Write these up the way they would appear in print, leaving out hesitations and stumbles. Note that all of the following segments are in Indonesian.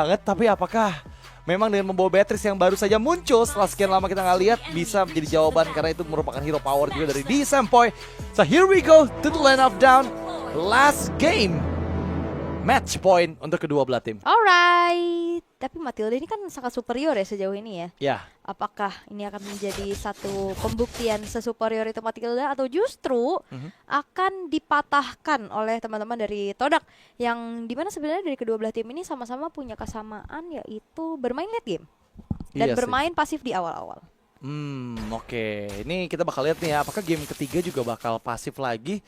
banget, tapi apakah memang dengan membawa Beatrice yang baru saja muncul setelah sekian lama kita nggak lihat bisa menjadi jawaban, karena itu merupakan hero power juga dari D Sampoy. So here we go to the line of down, last game, match point untuk kedua belah tim. Alright, tapi Matilda ini kan sangat superior ya sejauh ini ya. Ya, Apakah ini akan menjadi satu pembuktian sesuperior itu Matilda, atau justru akan dipatahkan oleh teman-teman dari Todak, yang dimana sebenarnya dari kedua belah tim ini sama-sama punya kesamaan, yaitu bermain late game dan iya sih. bermain pasif di awal-awal. Oke. Ini kita bakal lihat nih ya, apakah game ketiga juga bakal pasif lagi.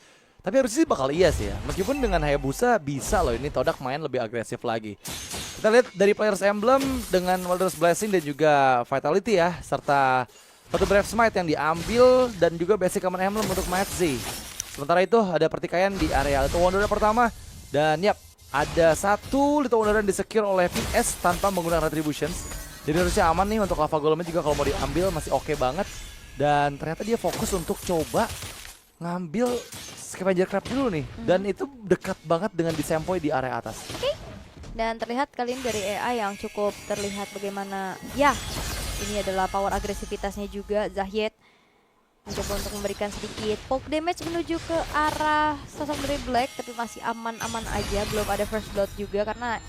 Tapi harusnya sih bakal iya sih ya. Meskipun dengan Hayabusa bisa loh ini Todak main lebih agresif lagi. Kita lihat dari Players Emblem dengan Wilderness Blessing dan juga Vitality ya, serta satu Brave Smite yang diambil dan juga basic Common Emblem untuk Matzi. Sementara itu ada pertikaian di area Little Wanderer pertama, dan yap, ada satu Little Wanderer di-secure oleh PS tanpa menggunakan Retributions. Jadi harusnya aman nih untuk Lava Golemnya juga kalau mau diambil masih oke banget. Dan ternyata dia fokus untuk coba ngambil Scavenger Crab dulu nih, dan itu dekat banget dengan Disempoy di area atas. Dan terlihat kali ini dari AI yang cukup terlihat bagaimana, ya ini adalah power agresivitasnya juga. Zahiet mencoba untuk memberikan sedikit poke damage menuju ke arah sosok dari Black, tapi masih aman-aman aja, belum ada first blood juga karena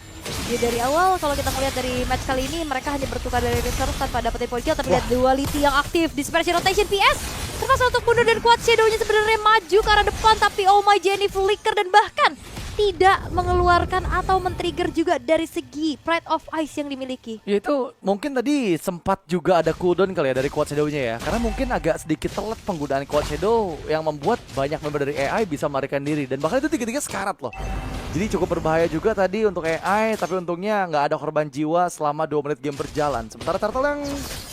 dia dari awal kalau kita melihat dari match kali ini mereka hanya bertukar dari resource tanpa dapetin point kill, tapi lihat duality yang aktif, dispersion rotation PS termasuk untuk mundur, dan kuat Shadow-nya sebenarnya maju ke arah depan, tapi oh my Jenny flicker dan bahkan tidak mengeluarkan atau men-trigger juga dari segi Pride of Ice yang dimiliki. Ya itu mungkin tadi sempat juga ada cooldown kali ya dari Quad Shadow-nya ya, karena mungkin agak sedikit telat penggunaan Quad Shadow yang membuat banyak member dari AI bisa melarikan diri, dan bahkan itu tiga-tiga sekarat loh. Jadi cukup berbahaya juga tadi untuk AI, tapi untungnya nggak ada korban jiwa selama 2 menit game berjalan. Sementara turtle yang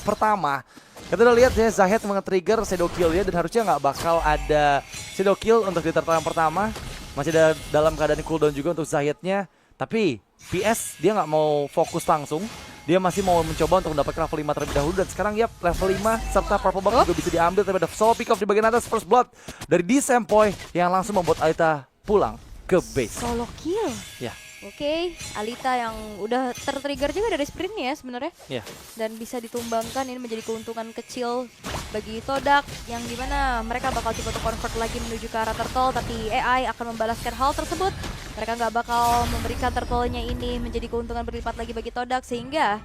pertama, kita udah lihat ya Zahiet nge-trigger Shadow Kill ya, dan harusnya nggak bakal ada Shadow Kill untuk di turtle yang pertama. Masih ada dalam keadaan cooldown juga untuk Zahietnya, tapi PS dia nggak mau fokus langsung. Dia masih mau mencoba untuk mendapatkan level 5 terlebih dahulu, dan sekarang ya level 5 serta purple buff juga bisa diambil, tapi ada solo pick off di bagian atas, first blood dari D Sampoy yang langsung membuat Alita pulang ke base. Solo kill. Ya. Oke, Alita yang udah tertrigger juga dari sprintnya ya sebenarnya. Ya. Dan bisa ditumbangkan, ini menjadi keuntungan kecil bagi Todak, yang dimana mereka bakal coba untuk convert lagi menuju ke arah turtle, tapi AI akan membalaskan hal tersebut. Mereka nggak bakal memberikan turtle-nya ini menjadi keuntungan berlipat lagi bagi Todak, sehingga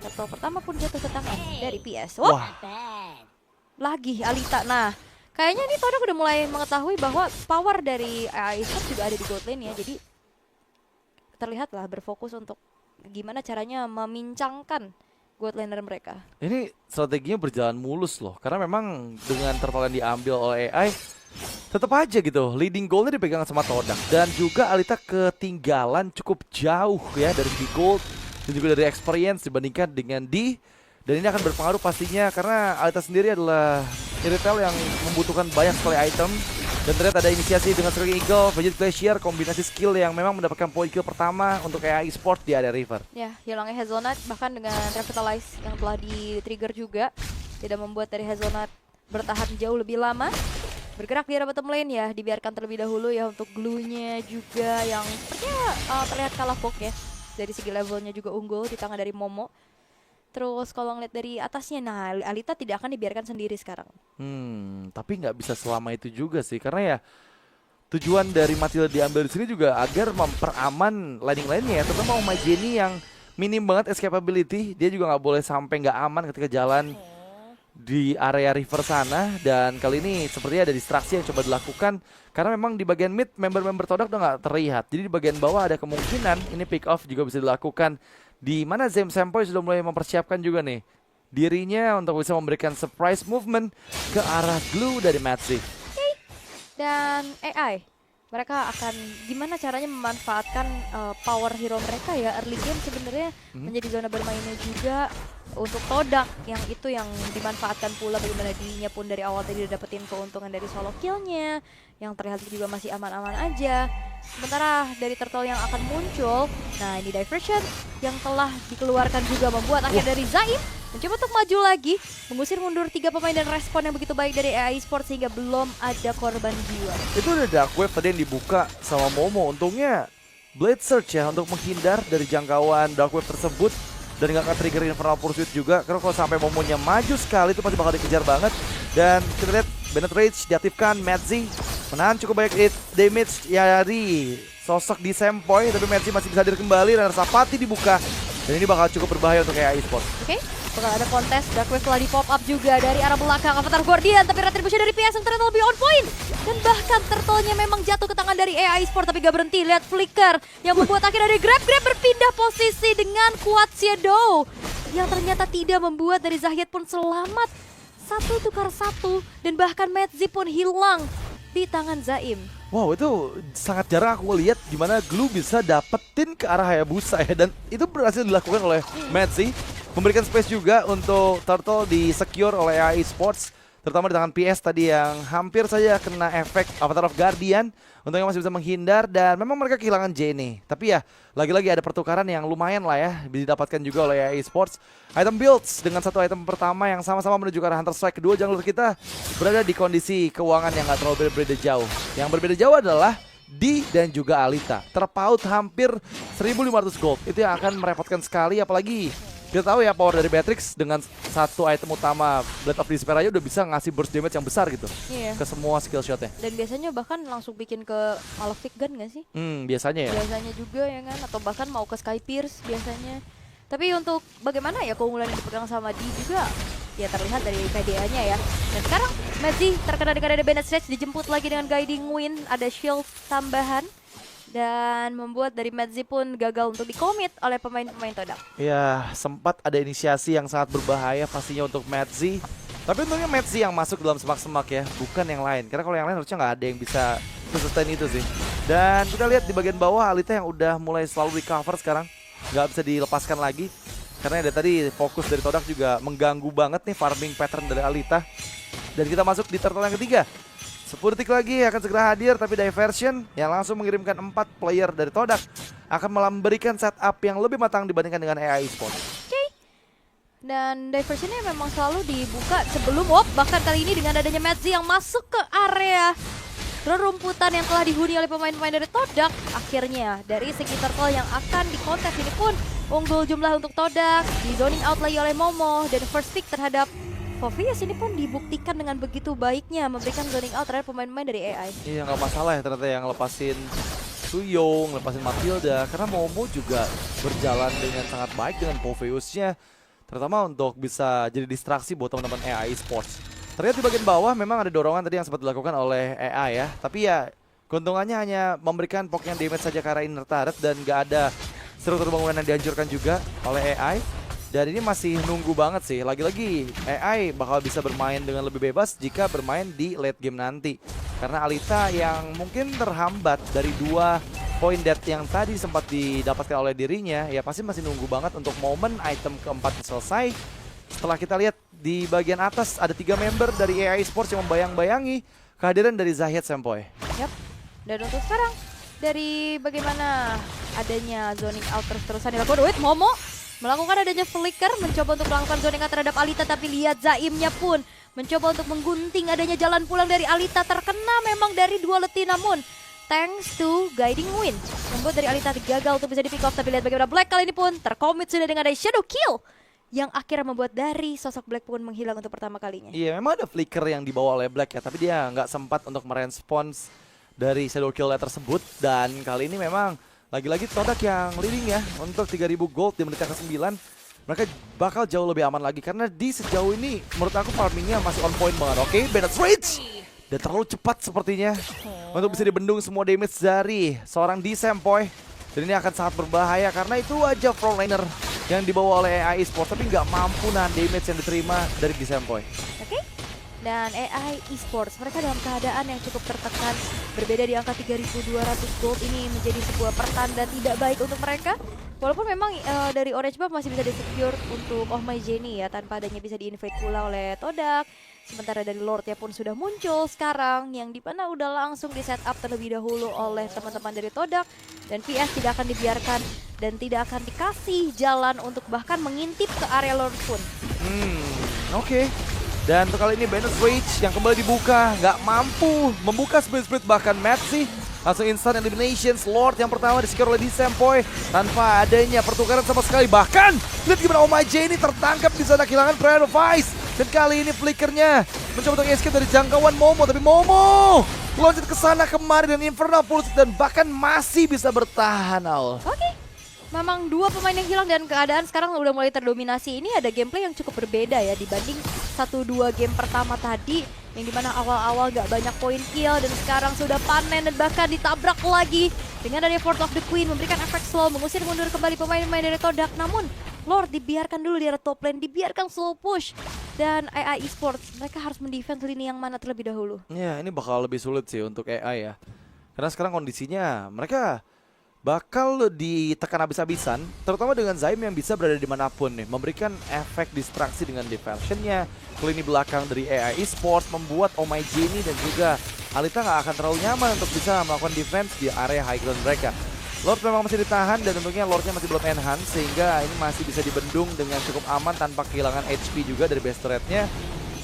turtle pertama pun jatuh ke tangan dari PS. Wah. Lagi Alita. Nah, kayaknya ini Todak udah mulai mengetahui bahwa power dari AI Sports juga ada di gold lane ya. Jadi terlihatlah berfokus untuk gimana caranya memincangkan gold laner mereka. Ini strateginya berjalan mulus loh, karena memang dengan turtle yang diambil oleh AI, tetap aja gitu leading goalnya dipegang sama Todak, dan juga Alita ketinggalan cukup jauh ya dari di gold dan juga dari experience dibandingkan dengan D. Dan ini akan berpengaruh pastinya karena Alita sendiri adalah retail yang membutuhkan banyak sekali item. Dan ternyata ada inisiasi dengan Striking Eagle, Vegeta Glacier, kombinasi skill yang memang mendapatkan point kill pertama untuk AI Sport di area River. Ya, hilangnya Hazelnut bahkan dengan Revitalize yang telah di-trigger juga tidak membuat dari Hazelnut bertahan jauh lebih lama. Bergerak di area bottom lane ya, dibiarkan terlebih dahulu ya untuk glue-nya juga yang sepertinya terlihat kalah poke ya. Dari segi levelnya juga unggul di tangan dari Momo. Terus kalau ngeliat dari atasnya, nah Alita tidak akan dibiarkan sendiri sekarang. Tapi nggak bisa selama itu juga sih, karena ya tujuan dari Matilda diambil di sini juga agar memperaman laning-lainnya ya, terutama Oma Jenny yang minim banget escapability. Dia juga nggak boleh sampai nggak aman ketika jalan di area river sana, dan kali ini sepertinya ada distraksi yang coba dilakukan karena memang di bagian mid member-member Todak udah nggak terlihat. Jadi di bagian bawah ada kemungkinan ini pick off juga bisa dilakukan, di mana Zem Sampoy sudah mulai mempersiapkan juga nih dirinya untuk bisa memberikan surprise movement ke arah glue dari Matzi. Dan AI, mereka akan gimana caranya memanfaatkan power hero mereka ya early game sebenarnya menjadi zona bermainnya juga untuk Todak, yang itu yang dimanfaatkan pula bagaimana dirinya pun dari awal tadi udah dapetin keuntungan dari solo killnya yang terlihat juga masih aman-aman aja. Sementara dari turtle yang akan muncul, nah ini diversion yang telah dikeluarkan juga membuat akhir dari Zaim mencoba untuk maju lagi, mengusir mundur 3 pemain dan respon yang begitu baik dari AI Sports sehingga belum ada korban jiwa. Itu ada dark wave tadi yang dibuka sama Momo, untungnya Blade Search ya untuk menghindar dari jangkauan Dark Web tersebut. Dan nggak akan trigger Infernal Pursuit juga, karena kalau sampai Momonya maju sekali itu pasti bakal dikejar banget. Dan kita lihat Bennett Rage diaktifkan, Metzi menahan cukup banyak damage dari sosok di Sempoy, tapi Metzi masih bisa hadir kembali dan Sapati dibuka. Dan ini bakal cukup berbahaya untuk AI Esports. Oke, bakal ada kontes. Dark Wave telah di pop up juga dari arah belakang Avatar Guardian, tapi Retribution dari PS yang ternyata lebih on point. Dan bahkan turtle-nya memang jatuh ke tangan dari AI Sport, tapi gak berhenti. Lihat flicker yang membuat akhirnya dari Grab berpindah posisi dengan kuat Shadow, yang ternyata tidak membuat dari Zahid pun selamat. 1 tukar 1, dan bahkan Metzi pun hilang di tangan Zaim. Wow, itu sangat jarang aku lihat gimana Glue bisa dapetin ke arah Hayabusa ya. Dan itu berhasil dilakukan oleh Metzi. Memberikan space juga untuk Turtle di secure oleh AI Sports. Terutama di tangan PS tadi yang hampir saja kena efek Avatar of Guardian. Untungnya masih bisa menghindar dan memang mereka kehilangan Jenny. Tapi ya, lagi-lagi ada pertukaran yang lumayan lah ya. Bisa didapatkan juga oleh AI Sports. Item builds dengan satu item pertama yang sama-sama menuju ke arah Hunter Strike. Kedua jungler kita berada di kondisi keuangan yang gak terlalu berbeda jauh. Yang berbeda jauh adalah Di dan juga Alita. Terpaut hampir 1.500 gold. Itu yang akan merepotkan sekali, apalagi kita tahu ya power dari Beatrix dengan satu item utama Blade of Despair aja udah bisa ngasih burst damage yang besar gitu. Iya. Ke semua skill shotnya. Dan biasanya bahkan langsung bikin ke Malefic Gun gak sih? Biasanya ya. Biasanya juga ya kan, atau bahkan mau ke Sky Pierce biasanya. Tapi untuk bagaimana ya keunggulan yang dipegang sama Di juga ya terlihat dari KDA-nya ya. Dan sekarang Metzi terkena dengan ada Bennett Rage, dijemput lagi dengan Guiding Wind, ada shield tambahan. Dan membuat dari Metzi pun gagal untuk dikomit oleh pemain-pemain Todak. Ya, sempat ada inisiasi yang sangat berbahaya pastinya untuk Metzi. Tapi untungnya Metzi yang masuk dalam semak-semak ya, bukan yang lain. Karena kalau yang lain harusnya nggak ada yang bisa sustain itu sih. Dan kita lihat di bagian bawah Alita yang udah mulai selalu recover sekarang. Nggak bisa dilepaskan lagi. Karena dari tadi fokus dari Todak juga mengganggu banget nih farming pattern dari Alita. Dan kita masuk di turtle yang ketiga. 10 detik lagi akan segera hadir, tapi Diversion yang langsung mengirimkan 4 player dari Todak akan memberikan setup yang lebih matang dibandingkan dengan AI Sports. Oke. Dan Diversionnya memang selalu dibuka sebelum bahkan kali ini dengan adanya Metzi yang masuk ke area rerumputan yang telah dihuni oleh pemain-pemain dari Todak. Akhirnya dari segi turtle yang akan dikontes ini pun unggul jumlah untuk Todak, di zoning out lagi oleh Momo, dan first pick terhadap Fovius ini pun dibuktikan dengan begitu baiknya memberikan zoning out terhadap pemain-pemain dari AI. Iya, nggak masalah ya ternyata yang lepasin Suyong, lepasin Matilda, karena Momo juga berjalan dengan sangat baik dengan Foveusnya, terutama untuk bisa jadi distraksi buat teman-teman AI Sports. Ternyata di bagian bawah memang ada dorongan tadi yang sempat dilakukan oleh AI ya, tapi ya keuntungannya hanya memberikan pokoknya damage saja ke arah inner turret dan nggak ada struktur bangunan yang dihancurkan juga oleh AI. Dan ini masih nunggu banget sih, lagi-lagi AI bakal bisa bermain dengan lebih bebas jika bermain di late game nanti. Karena Alita yang mungkin terhambat dari 2 point death yang tadi sempat didapatkan oleh dirinya, ya pasti masih nunggu banget untuk momen item keempat selesai. Setelah kita lihat di bagian atas ada 3 member dari AI Sports yang membayang-bayangi kehadiran dari Zahid Sempoy. Yap. Dan untuk sekarang, dari bagaimana adanya zoning out terus-terusan dilakukan, Momo melakukan adanya flicker, mencoba untuk melakukan zoning out terhadap Alita, tapi lihat Zaimnya pun mencoba untuk menggunting adanya jalan pulang dari Alita, terkena memang dari 2 letih, namun thanks to Guiding Wind membuat dari Alita gagal untuk bisa di pick off. Tapi lihat bagaimana Black kali ini pun terkomit sudah dengan ada Shadow Kill yang akhirnya membuat dari sosok Black pun menghilang untuk pertama kalinya. Iya, memang ada flicker yang dibawa oleh Black ya, tapi dia nggak sempat untuk merespons dari Shadow Kill tersebut. Dan kali ini memang lagi-lagi Todak yang leading ya untuk 3.000 gold di menit ke-9. Mereka bakal jauh lebih aman lagi karena di sejauh ini menurut aku farmingnya masih on point banget. Oke, Bennett Rage dan terlalu cepat sepertinya untuk bisa dibendung semua damage dari seorang di Sempoy. Dan ini akan sangat berbahaya karena itu aja frontliner yang dibawa oleh AI Esports, tapi nggak mampu nahan damage yang diterima dari di Sempoy. Oke. Dan AI Esports, mereka dalam keadaan yang cukup tertekan, berbeda di angka 3.200 gold. Ini menjadi sebuah pertanda tidak baik untuk mereka. Walaupun memang dari Orange Buff masih bisa di-secure untuk Oh My Jenny ya, tanpa adanya bisa di-invade pula oleh Todak. Sementara dari Lordnya pun sudah muncul sekarang, yang dimana udah langsung di-setup terlebih dahulu oleh teman-teman dari Todak. Dan PS tidak akan dibiarkan dan tidak akan dikasih jalan untuk bahkan mengintip ke area Lord pun. Oke. Dan untuk kali ini Bennett Rage yang kembali dibuka, nggak mampu membuka split-split, bahkan Metzi Langsung instant eliminations. Lord yang pertama di-secure oleh Sempoy tanpa adanya pertukaran sama sekali. Bahkan lihat gimana Oh My J ini tertangkap di sana, kehilangan Prayer of Ice. Dan kali ini flickernya mencoba untuk escape dari jangkauan Momo, tapi Momo loncat ke sana kemari dan Infernal Pulse dan bahkan masih bisa bertahan, Al. Oke. Memang dua pemain yang hilang dan keadaan sekarang udah mulai terdominasi. Ini ada gameplay yang cukup berbeda ya dibanding 1-2 game pertama tadi, yang dimana awal-awal gak banyak poin kill dan sekarang sudah panen dan bahkan ditabrak lagi dengan adanya Fort of the Queen memberikan efek slow, mengusir mundur kembali pemain-pemain dari Todak. Namun Lord dibiarkan dulu di area top lane, dibiarkan slow push, dan AI Esports mereka harus mendefense lini yang mana terlebih dahulu. Ya, ini bakal lebih sulit sih untuk AI ya, karena sekarang kondisinya mereka bakal ditekan habis-habisan, terutama dengan Zaim yang bisa berada dimanapun nih, memberikan efek distraksi dengan diversionnya ke lini belakang dari AI Esports, membuat Oh My J ini dan juga Alita nggak akan terlalu nyaman untuk bisa melakukan defense di area high ground mereka. Lord memang masih ditahan dan tentunya Lordnya masih belum enhance, sehingga ini masih bisa dibendung dengan cukup aman tanpa kehilangan HP juga dari base turretnya.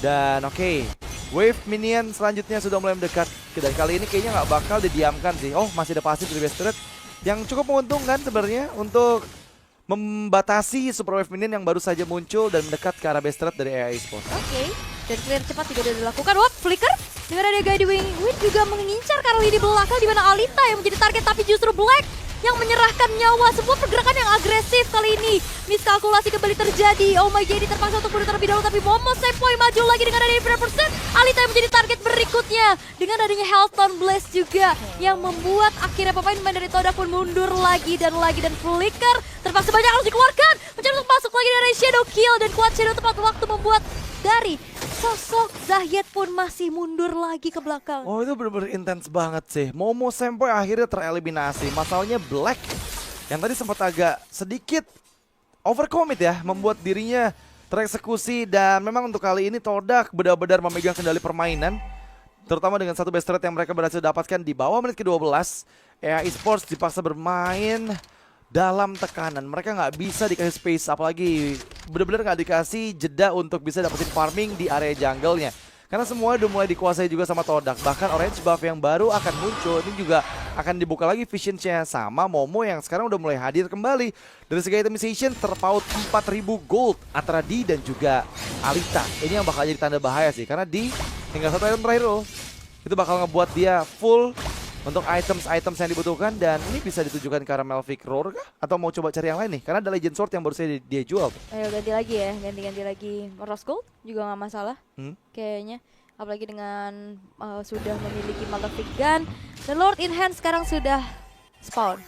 Dan oke, wave minion selanjutnya sudah mulai mendekat, dan kali ini kayaknya nggak bakal didiamkan sih. Oh, masih ada pasif dari base turret yang cukup menguntungkan sebenarnya untuk membatasi super wave minion yang baru saja muncul dan mendekat ke arah base turret dari AI Esports. Oke, dan clear cepat juga sudah dilakukan. Wah, flicker dengan ada Guiding Wind juga mengincar karena lini belakang di mana Alita yang menjadi target, tapi justru Black yang menyerahkan nyawa. Sebuah pergerakan yang agresif kali ini. Miskalkulasi kembali terjadi. Oh My J terpaksa untuk mundur terlebih dahulu, tapi Momo Sempoy maju lagi dengan adanya 5%. Alita yang menjadi target berikutnya dengan adanya Hellstone Blaze juga yang membuat akhirnya pemain-pemain dari Todak pun mundur lagi dan Flicker terpaksa banyak harus dikeluarkan, mencoba untuk masuk lagi dari Shadow Kill, dan kuat Shadow tepat waktu membuat dari sosok Zahiet pun masih mundur lagi ke belakang. Oh, itu benar-benar intens banget sih. Momo Sempoy akhirnya tereliminasi. Masalahnya Black yang tadi sempat agak sedikit overcommit ya, membuat dirinya tereksekusi. Dan memang untuk kali ini Todak benar-benar memegang kendali permainan, terutama dengan satu base turret yang mereka berhasil dapatkan di bawah menit ke-12. AI Esports dipaksa bermain dalam tekanan, mereka nggak bisa dikasih space, apalagi benar-benar nggak dikasih jeda untuk bisa dapetin farming di area jungle-nya, karena semua udah mulai dikuasai juga sama Todak. Bahkan orange buff yang baru akan muncul ini juga akan dibuka lagi vision-nya sama Momo yang sekarang udah mulai hadir kembali. Dari segi itemization terpaut 4.000 gold antara Di dan juga Alita. Ini yang bakal jadi tanda bahaya sih, karena Di tinggal satu item terakhir loh, itu bakal ngebuat dia full untuk items yang dibutuhkan. Dan ini bisa ditujukan ke arah Melvic Roar kah? Atau mau coba cari yang lain nih? Karena ada Legend Sword yang baru saja dia jual. Ayo ganti lagi ya, ganti lagi Rose Gold juga nggak masalah kayaknya. Apalagi dengan sudah memiliki Malefic Gun dan Lord in Hand sekarang sudah spawn.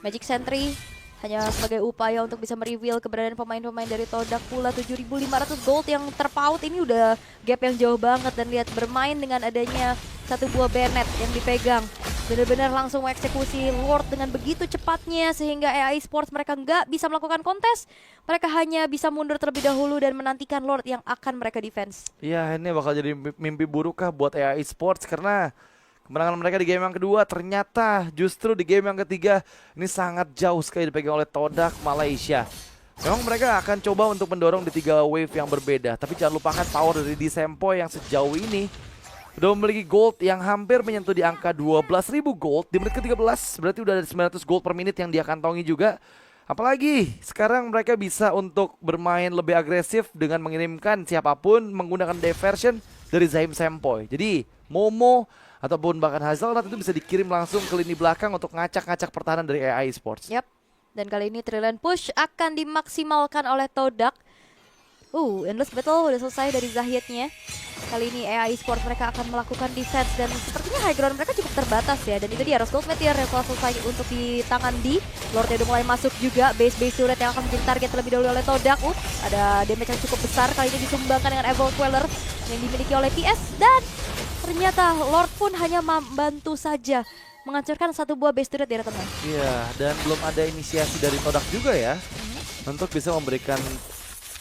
Magic Sentry hanya sebagai upaya untuk bisa mereveal keberadaan pemain-pemain dari Todak pula. 7.500 gold yang terpaut, ini udah gap yang jauh banget. Dan lihat bermain dengan adanya satu buah bayonet yang dipegang, benar-benar langsung mengeksekusi Lord dengan begitu cepatnya, sehingga AI Sports mereka nggak bisa melakukan kontes. Mereka hanya bisa mundur terlebih dahulu dan menantikan Lord yang akan mereka defense. Iya, ini bakal jadi mimpi buruk kah buat AI Sports, karena kemenangan mereka di game yang kedua ternyata justru di game yang ketiga ini sangat jauh sekali dipegang oleh Todak Malaysia. Memang mereka akan coba untuk mendorong di 3 wave yang berbeda, tapi jangan lupakan power dari Sempoy yang sejauh ini udah memiliki gold yang hampir menyentuh di angka 12.000 gold di menit ke-13. Berarti udah ada 900 gold per menit yang dia kantongi juga. Apalagi sekarang mereka bisa untuk bermain lebih agresif dengan mengirimkan siapapun menggunakan diversion dari Zaim Sempoy. Jadi Momo ataupun bahkan Hazelnut itu bisa dikirim langsung ke lini belakang untuk ngacak-ngacak pertahanan dari AI Sports. Yap. Dan kali ini Trillion Push akan dimaksimalkan oleh Todak. Endless Battle udah selesai dari Zahietnya. Kali ini AI Sports mereka akan melakukan defense dan sepertinya high ground mereka cukup terbatas ya. Dan itu dia Rose Gold Meteor yang telah selesai untuk di tangan Di. Lordnya udah mulai masuk juga. Base turret yang akan menjadi target terlebih dahulu oleh Todak. Ada damage yang cukup besar kali ini disumbangkan dengan Evil Queller yang dimiliki oleh TS. Dan ternyata Lord pun hanya membantu saja menghancurkan satu buah base turret di area tengah. Iya, dan belum ada inisiasi dari Todak juga ya untuk bisa memberikan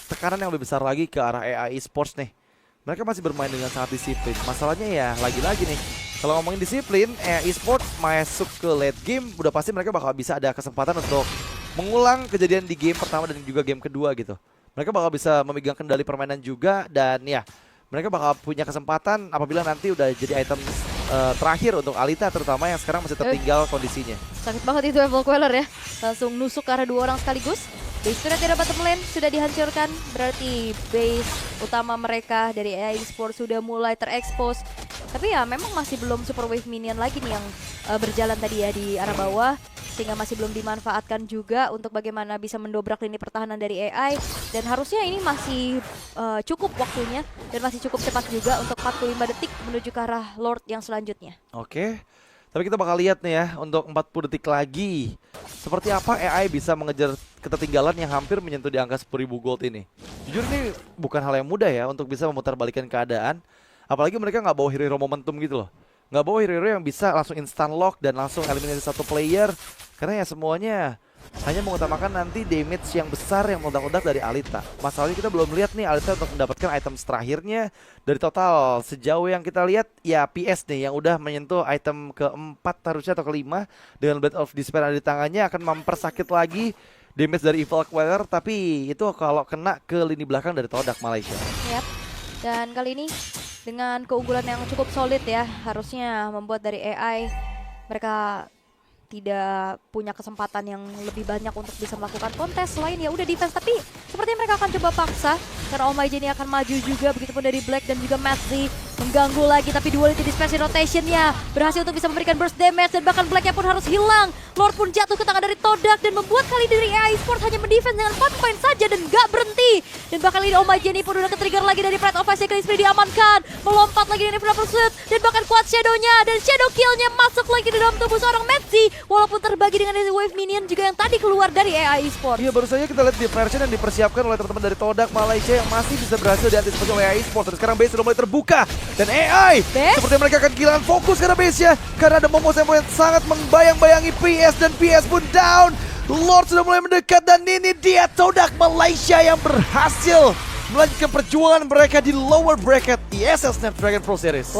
tekanan yang lebih besar lagi ke arah AI Sports nih. Mereka masih bermain dengan sangat disiplin. Masalahnya ya lagi-lagi nih, kalau ngomongin disiplin, e-sport masuk ke late game udah pasti mereka bakal bisa ada kesempatan untuk mengulang kejadian di game pertama dan juga game kedua gitu. Mereka bakal bisa memegang kendali permainan juga, dan ya mereka bakal punya kesempatan apabila nanti udah jadi item terakhir untuk Alita terutama yang sekarang masih tertinggal kondisinya. Sakit banget itu Evil Queller ya. Langsung nusuk ke arah 2 orang sekaligus. Base turret tidak bottom lane sudah dihancurkan. Berarti base utama mereka dari AI Esports sudah mulai terekspos. Tapi ya memang masih belum super wave minion lagi nih yang berjalan tadi ya di arah bawah. Sehingga masih belum dimanfaatkan juga untuk bagaimana bisa mendobrak lini pertahanan dari AI. Dan harusnya ini masih cukup waktunya dan masih cukup cepat juga untuk 45 detik menuju ke arah Lord yang selanjutnya. Oke. Tapi kita bakal lihat nih ya untuk 40 detik lagi. Seperti apa AI bisa mengejar ketertinggalan yang hampir menyentuh di angka 10.000 gold ini. Jujur ini bukan hal yang mudah ya untuk bisa memutarbalikkan keadaan. Apalagi mereka nggak bawa hero momentum gitu loh. Nggak bawa hero yang bisa langsung instant lock dan langsung eliminasi satu player. Karena ya semuanya hanya mengutamakan nanti damage yang besar yang meledak-ledak dari Alita. Masalahnya kita belum lihat nih Alita untuk mendapatkan item terakhirnya. Dari total sejauh yang kita lihat ya PS nih yang udah menyentuh item keempat harusnya atau kelima. Dengan Blade of Despair ada di tangannya akan mempersakit lagi damage dari Evil Queller. Tapi itu kalau kena ke lini belakang dari Todak Malaysia. Yap. Dan kali ini dengan keunggulan yang cukup solid ya, harusnya membuat dari AI mereka tidak punya kesempatan yang lebih banyak untuk bisa melakukan kontes selain ya udah defense. Tapi sepertinya mereka akan coba paksa karena Omaije ini akan maju juga, begitupun dari Black dan juga Matzi mengganggu lagi. Tapi duality dispersion rotationnya berhasil untuk bisa memberikan burst damage dan bahkan Blacknya pun harus hilang. Lord pun jatuh ke tangan dari Todak dan membuat kali dari AI Esports hanya mendefense dengan 4 poin saja dan gak berhenti. Dan bahkan ini Omaije ini pun udah ke-trigger lagi dari Pride of Ice yang diamankan, melompat lagi dari Final Pursuit dan bahkan kuat Shadow-nya dan Shadow Kill-nya masuk lagi di dalam tubuh seorang Matzi. Walaupun terbagi dengan wave minion juga yang tadi keluar dari AI Esports. Iya, baru saja kita lihat diversion yang dipersiapkan oleh teman-teman dari Todak Malaysia yang masih bisa berhasil diantisipasi oleh AI Esports. Dan sekarang base sudah mulai terbuka dan AI seperti mereka akan kehilangan fokus karena base-nya, karena ada Momo yang sangat membayang-bayangi PS dan PS pun down. Lord sudah mulai mendekat dan ini dia Todak Malaysia yang berhasil melanjutkan perjuangan mereka di lower bracket ESL Snapdragon Pro Series.